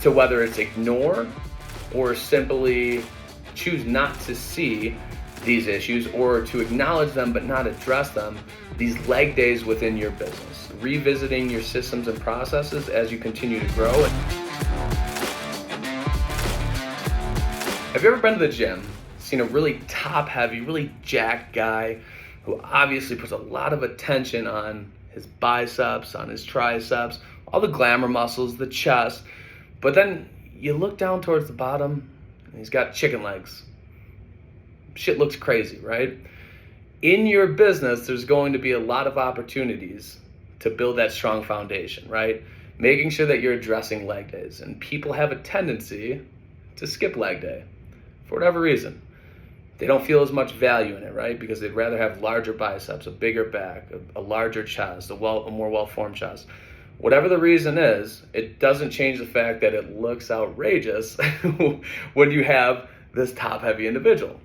to whether it's ignore or simply choose not to see these issues, or to acknowledge them but not address them, these leg days within your business, revisiting your systems and processes as you continue to grow. Have you ever been to the gym, seen a really top heavy, really jacked guy who obviously puts a lot of attention on his biceps, on his triceps, all the glamour muscles, the chest, but then you look down towards the bottom and he's got chicken legs. Shit looks crazy, right? In your business, there's going to be a lot of opportunities to build that strong foundation, right? Making sure that you're addressing leg days. And people have a tendency to skip leg day for whatever reason. They don't feel as much value in it, right? Because they'd rather have larger biceps, a bigger back, a larger chest, a more well-formed chest. Whatever the reason is, it doesn't change the fact that it looks outrageous when you have this top-heavy individual.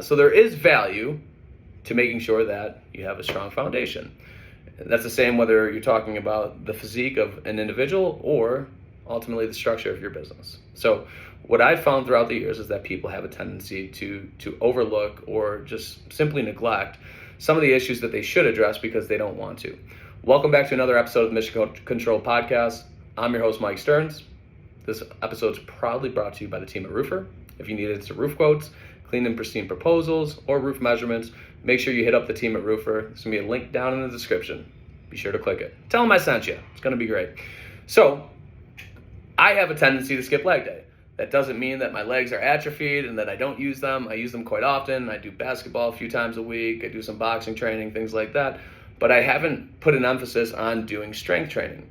So there is value to making sure that you have a strong foundation. That's the same whether you're talking about the physique of an individual or ultimately the structure of your business. So what I've found throughout the years is that people have a tendency to overlook or just simply neglect some of the issues that they should address because they don't want to. Welcome back to another episode of the Mission Control Podcast. I'm your host, Mike Stearns. This episode is proudly brought to you by the team at Roofer. If you need some roof quotes, clean and pristine proposals, or roof measurements, make sure you hit up the team at Roofer. There's going to be a link down in the description. Be sure to click it. Tell them I sent you. It's going to be great. So, I have a tendency to skip leg day. That doesn't mean that my legs are atrophied and that I don't use them. I use them quite often. I do basketball a few times a week. I do some boxing training, things like that. But I haven't put an emphasis on doing strength training.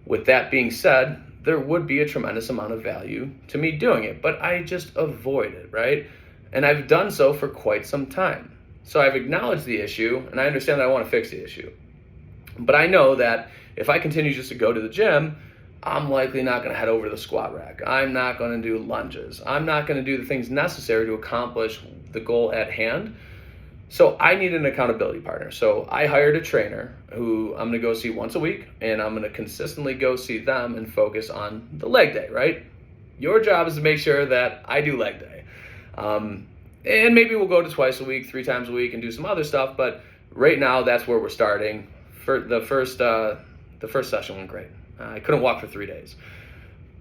With that being said, there would be a tremendous amount of value to me doing it, but I just avoid it, right? And I've done so for quite some time. So I've acknowledged the issue, and I understand that I want to fix the issue. But I know that if I continue just to go to the gym, I'm likely not going to head over to the squat rack. I'm not going to do lunges. I'm not going to do the things necessary to accomplish the goal at hand. So I need an accountability partner. So I hired a trainer who I'm going to go see once a week, and I'm going to consistently go see them and focus on the leg day, right? Your job is to make sure that I do leg day. And maybe we'll go to twice a week, 3 times a week, and do some other stuff. But right now, that's where we're starting. For the first session went great. I couldn't walk for 3 days.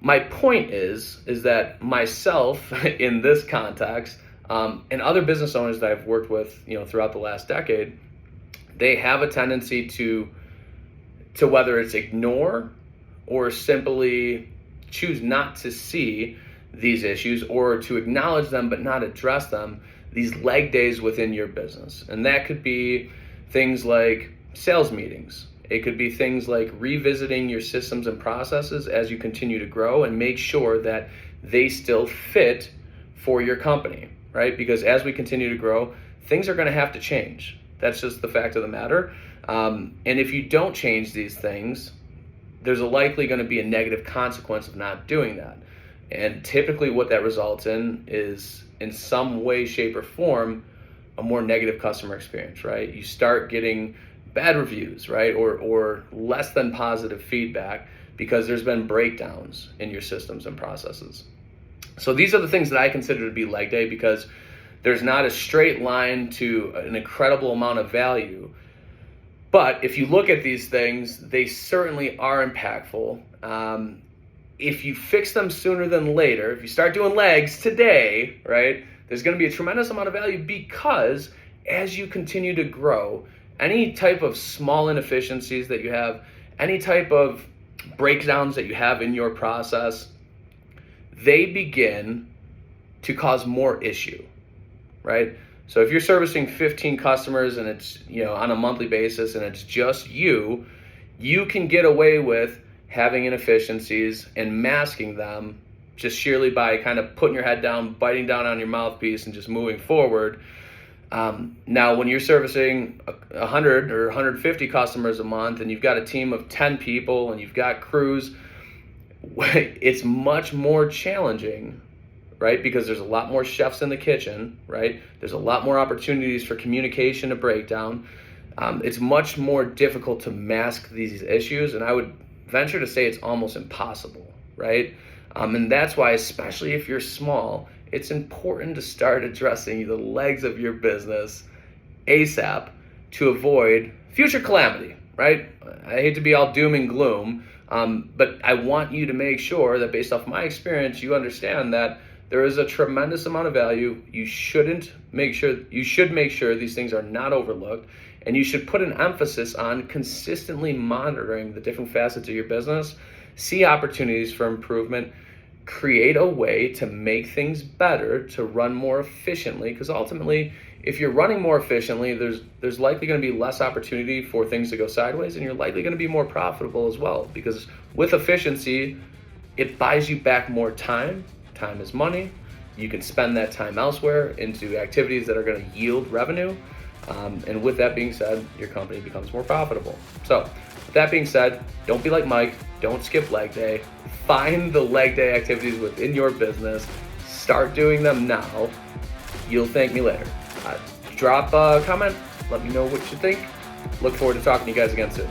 My point is that myself in this context, and other business owners that I've worked with, throughout the last decade, they have a tendency to whether it's ignore or simply choose not to see these issues, or to acknowledge them but not address them, these leg days within your business. And that could be things like sales meetings. It could be things like revisiting your systems and processes as you continue to grow and make sure that they still fit for your company, right? Because as we continue to grow, things are going to have to change. That's just the fact of the matter. And if you don't change these things, there's likely going to be a negative consequence of not doing that. And typically what that results in is, in some way, shape, or form, a more negative customer experience, right? You start getting bad reviews, right? Or less than positive feedback because there's been breakdowns in your systems and processes. So these are the things that I consider to be leg day, because there's not a straight line to an incredible amount of value. But if you look at these things, they certainly are impactful. If you fix them sooner than later, if you start doing legs today, right, there's going to be a tremendous amount of value, because as you continue to grow, any type of small inefficiencies that you have, any type of breakdowns that you have in your process, they begin to cause more issue, right? So if you're servicing 15 customers and it's, on a monthly basis, and it's just you can get away with having inefficiencies and masking them just sheerly by kind of putting your head down, biting down on your mouthpiece, and just moving forward. Now, when you're servicing 100 or 150 customers a month, and you've got a team of 10 people and you've got crews, it's much more challenging, right? Because there's a lot more chefs in the kitchen, right? There's a lot more opportunities for communication to break down. It's much more difficult to mask these issues, and I would venture to say it's almost impossible, right? And that's why, especially if you're small, it's important to start addressing the legs of your business ASAP to avoid future calamity, right? I hate to be all doom and gloom, but I want you to make sure that based off my experience, you understand that there is a tremendous amount of value. You should make sure these things are not overlooked, and you should put an emphasis on consistently monitoring the different facets of your business, see opportunities for improvement, create a way to make things better, to run more efficiently, because ultimately if you're running more efficiently, there's likely going to be less opportunity for things to go sideways, and you're likely going to be more profitable as well, because with efficiency it buys you back more time. Time is money. You can spend that time elsewhere into activities that are going to yield revenue, and with that being said, your company becomes more profitable. So with that being said, don't be like Mike. Don't skip leg day. Find the leg day activities within your business. Start doing them now. You'll thank me later. Drop a comment. Let me know what you think. Look forward to talking to you guys again soon.